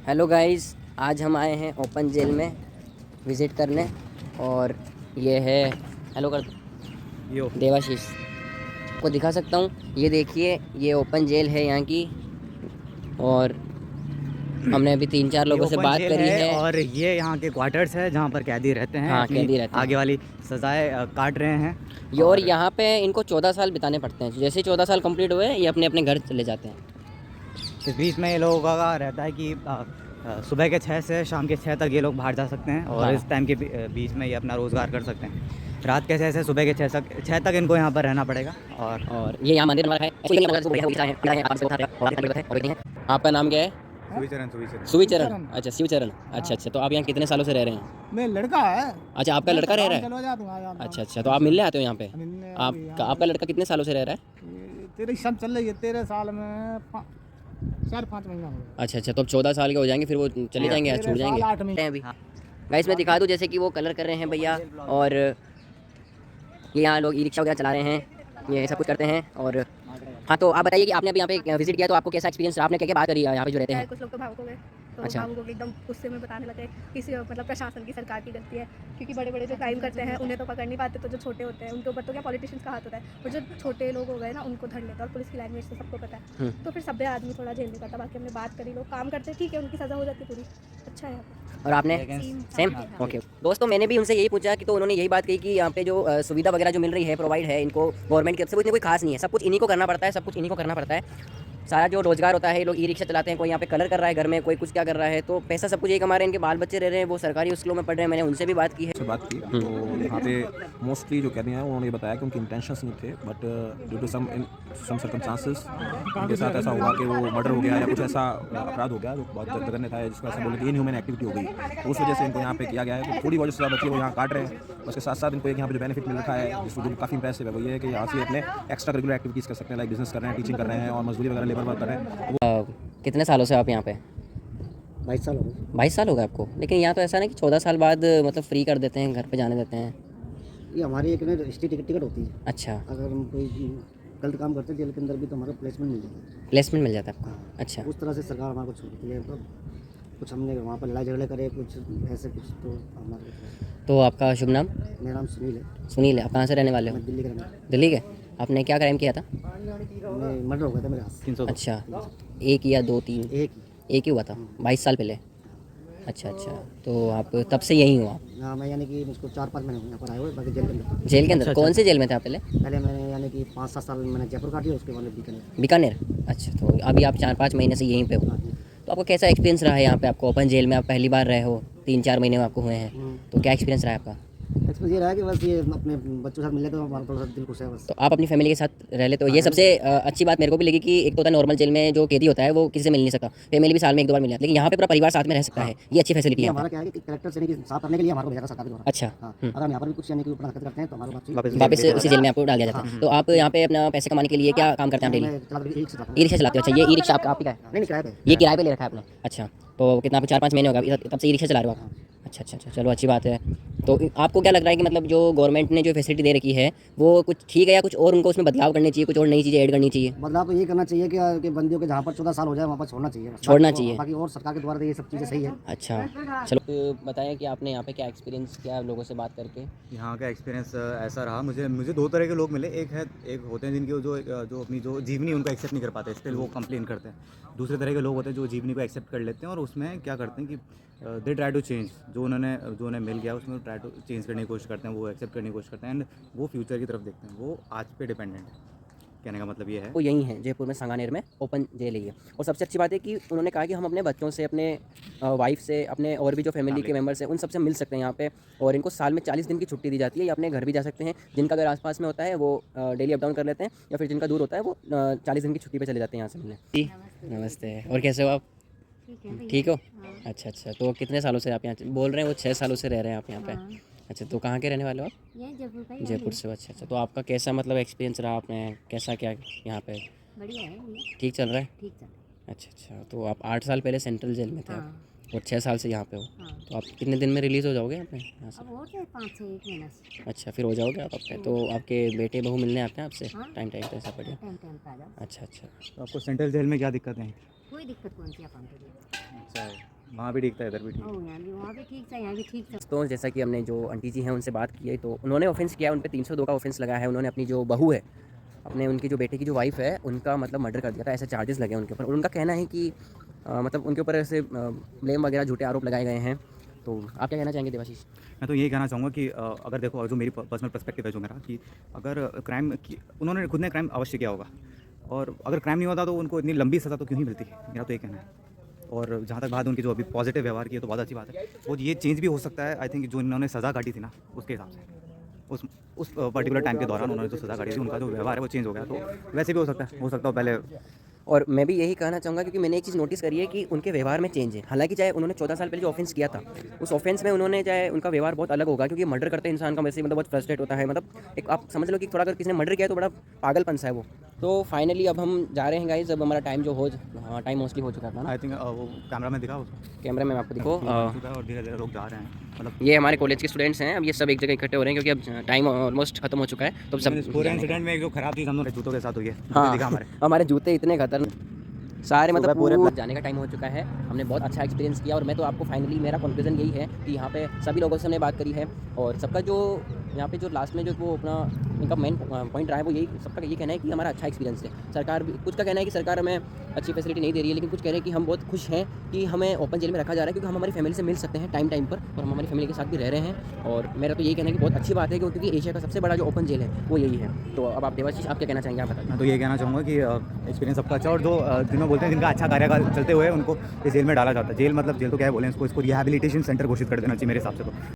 Hello guys, आज हम आए हैं ओपन जेल में विज़िट करने। और ये है हेलो कर यो देवाशीष को दिखा सकता हूँ। ये देखिए, ये ओपन जेल है यहाँ की। और हमने अभी 3-4 ये लोगों से ओपन बात जेल करी है है। और ये यहाँ के क्वार्टर्स है जहाँ पर कैदी रहते हैं, हाँ, अपनी कैदी रहते आगे हैं वाली सजाएं काट रहे हैं। ये। और और यहाँ पे इनको 14 साल बिताने पड़ते हैं। जैसे 14 साल कंप्लीट हुए ये अपने अपने घर चले जाते हैं। इस बीच में ये लोगों का रहता है कि सुबह के 6 से शाम के 6 तक ये लोग बाहर जा सकते हैं और हाँ, इस टाइम के बीच में ये अपना रोज़गार कर सकते हैं। रात के 6 से सुबह के 6 तक इनको यहाँ पर रहना पड़ेगा। और ये यहाँ मंदिर हमारा है। आपका नाम क्या है? सुविचरण सुविचरण। अच्छा, शिवचरण। अच्छा, तो आप यहाँ कितने सालों से रह रहे हैं? मैं लड़का है। अच्छा, आपका लड़का रह रहा है? चलो जा दूंगा यार। अच्छा, तो आप मिलने आते हो यहाँ पे? मिलने आपका लड़का कितने सालों से रह रहा है? तेरे सब चल रही है, 13 साल में 4-5 महीना हो गया। अच्छा, तो अब 14 साल के हो जाएंगे, फिर वो चले जाएंगे या 13 छूट साल, जाएंगे? 8 महीने। अभी गाइस मैं दिखा दूँ, जैसे कि वो कलर कर रहे हैं भैया। और ये यहाँ लोग ई रिक्शा वगैरह चला रहे हैं, ये सब कुछ करते हैं। और हाँ, तो आप बताइए कि आपने अभी यहाँ पे विजिट किया तो आपको कैसा एक्सपीरियंस रहा? आपने क्या क्या बात करी यहाँ पे जो रहते हैं? कुछ लोग तो भावुक हो गए, तो अच्छा। भावुक हो गए एकदम गुस्से में बताने लगे किसी मतलब प्रशासन की, सरकार की गलती है, क्योंकि बड़े बड़े जो क्राइम करते हैं उन्हें तो पकड़ नहीं पाते, तो जो छोटे होते हैं उनके ऊपर तो क्या पॉलिटिशियंस का हाथ होता है, और जो छोटे लोग हो गए ना उनको धर लेता है। और पुलिस की लैंग्वेज तो सबको पता है, तो फिर सभ्य आदमी थोड़ा झेल नहीं पाता। बाकी हमने बात करी, लोग काम करते ठीक है, उनकी सज़ा हो जाती है पूरी। अच्छा है। और आपने? सेम। ओके दोस्तों, मैंने भी उनसे यही पूछा कि तो उन्होंने यही बात कही कि यहाँ पे जो सुविधा वगैरह जो मिल रही है, प्रोवाइड है इनको गवर्नमेंट की तरफ से, वो इतनी कोई खास नहीं है। सब कुछ इन्हीं को करना पड़ता है, सब कुछ इन्हीं को करना पड़ता है। सारा जो रोजगार होता है, लोग ई रिक्शा चलाते हैं, कोई यहाँ पे कलर कर रहा है घर में, कोई कुछ क्या कर रहा है, तो पैसा सब कुछ यही कमा रहे हैं। इनके बाल बच्चे रह रहे हैं, वो सरकारी स्कूलों में पढ़ रहे हैं। मैंने उनसे भी बात की है। तो यहाँ पे मोस्टली जो कैदी हैं उन्होंने ये बताया कि उनके इंटेंशंस नहीं थे, but due to some circumstances उनके साथ ऐसा हुआ कि वो मर्डर हो गया या कुछ ऐसा अपराध हो गया जो बहुत जघन्य था, जिसको ऐसा बोले कि इनह्यूमन एक्टिविटी हो गई, तो उस वजह से इनको यहाँ पे किया गया है। तो थोड़ी बहुत सजा बची है वो यहाँ काट रहे हैं। उसके साथ साथ इनको एक यहाँ पे जो बेनिफिट मिल रखा है, जिसको जो काफ़ी इंप्रेसिव है, वो ये है कि यहाँ से अपने एक्स्ट्रा करिकुलर एक्टिविटीज़ कर सकते हैं, लाइक बिजनेस कर रहे हैं, टीचिंग कर रहे हैं और मजदूरी वगैरह लेबर वर्क कर रहे हैं। कितने सालों से आप यहाँ पे? 22 साल हो गए। 22 साल हो गए आपको? लेकिन यहाँ तो ऐसा नहीं कि 14 साल बाद मतलब फ्री कर देते हैं, घर पे जाने देते हैं? ये हमारी एक रजिस्ट्री टिकट होती है। अच्छा, अगर हम कोई गलत काम करते हैं जेल के अंदर भी तो हमारा प्लेसमेंट मिल जाता है। प्लेसमेंट मिल जाता है आपको? अच्छा, उस तरह से सरकार हमारे को छूट है। तो कुछ हमने वहाँ पर लड़ाई झगड़े करे, कुछ ऐसे कुछ, तो हमारे। तो आपका शुभ नाम? मेरा नाम सुनील है। सुनील है। आप कहाँ से रहने वाले हो? मैं दिल्ली का रहने वाला दिल्ली के? आपने क्या क्राइम किया था? हूं। मैं मर्डर हो गया था मेरे हाथ से। 300 अच्छा, एक या दो तीन? एक ही हुआ था 22 साल पहले? अच्छा, तो आप तब से यहीं हो आप? हाँ, मैं यानी कि मुझको 4-5 महीने यहाँ पर आए हुए, बाकी जेल के अंदर। जेल के अंदर? अच्छा, कौन से जेल में थे आप पहले? पहले मैंने यानी कि 5-7 साल मैंने जयपुर काटी, उसके बाद बीकानेर। बीकानेर? अच्छा, तो अभी आप 4-5 महीने से यहीं पे हो। तो आपको कैसा एक्सपीरियंस रहा है यहाँ पे? आपको ओपन जेल में आप पहली बार रहे हो, 3-4 महीने में आपको हुए हैं, तो क्या एक्सपीरियंस रहा है आपका? एक्सपीरियंस ये रहा है कि बस ये अपने बच्चों के साथ मिले तो हमारा थोड़ा सा दिल खुश है बस। तो आप अपनी फैमिली के साथ रह लेते हो? ये सबसे अच्छी बात मेरे को भी लगी कि एक तो होता है नॉर्मल जेल में जो कैदी होता है वो किसी से मिल नहीं सकता, फैमिली भी साल में 1-2 बार मिल जाती है, लेकिन यहाँ पे पूरा परिवार साथ में रह सकता है। ये अच्छी फैसिलिटी है हमारा क्या है कि कैरेक्टर से नहीं साफ करने के लिए हमारे को भेजा था सरकार के द्वारा। अच्छा, हाँ, अगर हम यहाँ पर भी कुछ यानी कि ऊपर हरकत करते हैं तो हमारे वापस उसी जेल में आपको डाल दिया जाता है। तो आप यहाँ पे अपना पैसे कमाने के लिए क्या काम करते हैं डेली? ई रिक्शा चलाते हो? अच्छा, ये ई रिक्शा आप ही का है? नहीं किराए पे। ये किराए पे ले रखा है आपने? अच्छा, तो कितना? 4-5 महीने होगा तब से ई रिक्शा चला रहे हो आप? अच्छा, चलो अच्छी बात है। तो आपको क्या लग रहा है कि मतलब जो गवर्नमेंट ने जो फैसिलिटी दे रखी है वो कुछ ठीक है, या कुछ और उनको उसमें बदलाव करने चाहिए, कुछ और नई चीज़ें ऐड करनी चाहिए? बदलाव तो ये करना चाहिए कि बंदियों के जहाँ पर 14 साल हो जाए वहाँ पर छोड़ना चाहिए। छोड़ना चाहिए। बाकी और सरकार के द्वारा तो ये सब चीज़ें सही है। अच्छा, चलो तो बताएं कि आपने यहाँ पे क्या एक्सपीरियंस किया लोगों से बात करके? यहाँ का एक्सपीरियंस ऐसा रहा, मुझे 2 तरह के लोग मिले। एक होते हैं जिनकी जो अपनी जो जीवनी उनको एक्सेप्ट नहीं कर पाते, स्टिल वो कंप्लेन करते हैं। दूसरे तरह के लोग होते हैं जो जीवनी को एक्सेप्ट कर लेते हैं और उसमें क्या करते हैं कि दे ट्राई टू चेंज, जो उन्हें मिल गया उसमें ट्राई टू चेंज करने की कोशिश करते हैं, वो एक्सेप्ट करने की कोशिश करते हैं एंड वो फ्यूचर की तरफ देखते हैं। वो आज पे डिपेंडेंट है, कहने का मतलब ये है। वो यहीं है जयपुर में, सांगानेर में ओपन जेल है ये। और सबसे अच्छी बात है कि उन्होंने कहा कि हम अपने बच्चों से, अपने वाइफ से, अपने और भी जो फैमिली के मेंबर्स हैं उन सबसे मिल सकते हैं यहाँ पे। और इनको साल में 40 दिन की छुट्टी दी जाती है, ये अपने घर भी जा सकते हैं। जिनका अगर आसपास में होता है वो डेली अप डाउन कर लेते हैं, या फिर जिनका दूर होता है वो 40 दिन की छुट्टी पे चले जाते हैं यहाँ से मिलने। जी नमस्ते। और कैसे हो आप? ठीक हो? अच्छा, तो कितने सालों से आप यहाँ बोल रहे हैं? वो 6 सालों से रह रहे हैं आप यहाँ पे? अच्छा, तो कहाँ के रहने वाले हो आप? ये जयपुर का ही जयपुर से। अच्छा, तो आपका कैसा मतलब एक्सपीरियंस रहा? आपने कैसा क्या यहाँ पे? बढ़िया है ये, ठीक चल रहा है? ठीक चल रहा अच्छा, तो आप 8 साल पहले सेंट्रल जेल में थे है। आप, हाँ, और 6 साल से यहाँ पे हो। हाँ। तो आप कितने दिन में रिलीज़ हो जाओगे यहाँ से? अब और क्या 5-6 1 महीना से अच्छा, फिर हो जाओगे आप अपने? तो आपके बेटे बहू मिलने आते हैं आपसे हाँ। टाइम पे? ऐसा बढ़िया। टाइम टाइम पे आ जाओ। अच्छा, तो आपको सेंट्रल जेल में क्या दिक्कत है? कोई दिक्कत कौन सी आप हमको? अच्छा, वहाँ भी ठीक था, इधर भी ठीक। ओ यहाँ भी वहाँ भी ठीक था, यहाँ भी ठीक था। तो जैसा कि हमने जो आंटी जी हैं उनसे बात की है, तो उन्होंने ऑफेंस किया, उन पे 302 का ऑफेंस लगा है। उन्होंने अपनी जो बहू है, अपने उनकी जो बेटे की जो वाइफ है, उनका मतलब मर्डर कर दिया था, ऐसे चार्जेस लगे उनके ऊपर। उनका कहना है कि मतलब उनके ऊपर ऐसे ब्लेम वगैरह झूठे आरोप लगाए गए हैं। तो आप क्या कहना चाहेंगे देवाशीष? मैं तो यही कहना चाहूँगा कि अगर देखो, जो मेरी पर्सनल पर्सपेक्टिव है जो मेरा, कि अगर क्राइम उन्होंने खुद ने क्राइम अवश्य किया होगा, और अगर क्राइम नहीं होता तो उनको इतनी लंबी सज़ा तो क्यों ही मिलती, मेरा तो ये कहना है। और जहाँ तक बात उनकी जो अभी पॉजिटिव व्यवहार की है, तो बहुत अच्छी बात है। और ये चेंज भी हो सकता है, आई थिंक जो इन्होंने सज़ा काटी थी ना, उसके हिसाब से उस पर्टिकुलर टाइम के दौरान उन्होंने जो सज़ा काटी थी, उनका जो व्यवहार है वो चेंज हो गया। तो वैसे भी हो सकता है पहले। और मैं भी यही कहना चाहूँगा, क्योंकि मैंने एक चीज़ नोटिस करी है कि उनके व्यवहार में चेंज है। हालांकि चाहे उन्होंने 14 साल पहले जो ऑफेंस किया था, उस ऑफेंस में उन्होंने चाहे उनका व्यवहार बहुत अलग होगा, क्योंकि मर्डर करते इंसान का वैसे ही मतलब बहुत फ्रस्ट्रेट होता है। मतलब एक आप समझ लो कि थोड़ा अगर किसी ने मर्डर किया है तो बड़ा पागलपन सा है वो। तो फाइनली अब हम जा रहे हैं गाइज, अब हमारा टाइम जो हो टाइम मोस्टली हो चुका था ना। आई थिंक वो कैमरा में दिखा उसको, कैमरे में आपको दिखो, और धीरे धीरे लोग जा रहे हैं। मतलब ये हमारे कॉलेज के स्टूडेंट्स हैं। अब ये सब एक जगह इकट्ठे हो रहे हैं, क्योंकि अब टाइम ऑलमोस्ट खत्म हो चुका है। तो सब पूरे इंसिडेंट में एक जो खराब चीज़ हम लोग जूतों के साथ हुई है, हाँ, दिखा हमारे। हमारे जूते इतने खतरनाक सारे, मतलब पूरे पूरे जाने का टाइम हो चुका है। हमने बहुत अच्छा एक्सपीरियंस किया, और मैं तो आपको फाइनली मेरा कंक्लूजन यही है कि यहाँ पे सभी लोगों से हमने बात करी है, और सबका जो यहाँ पे जो लास्ट में जो वो अपना इनका मेन पॉइंट रहा है, वो यही सबका ये कहना है कि हमारा अच्छा एक्सपीरियंस है। सरकार भी कुछ का कहना है कि सरकार हमें अच्छी फैसिलिटी नहीं दे रही है, लेकिन कुछ कह रहे हैं कि हम बहुत खुश हैं कि हमें ओपन जेल में रखा जा रहा है, क्योंकि हम हमारी फैमिली से मिल सकते हैं टाइम पर, और हम हमारी फैमिली के साथ भी रह रहे हैं। और मेरा तो यही कहना है कि बहुत अच्छी बात है, क्योंकि एशिया का सबसे बड़ा जो ओपन जेल है वो यही है। तो अब आप देवाशीष, आप क्या कहना चाहेंगे, आप बताइए। मैं तो ये कहना चाहूँगा कि एक्सपीरियंस सबका अच्छा, और जो जिन्होंने बोलते हैं जिनका अच्छा कार्यकाल चलते हुए उनको इस जेल में डाला जाता है। जेल मतलब जेल तो क्या है बोलें इसको रिहैबिलिटेशन सेंटर घोषित कर देना चाहिए मेरे हिसाब से। तो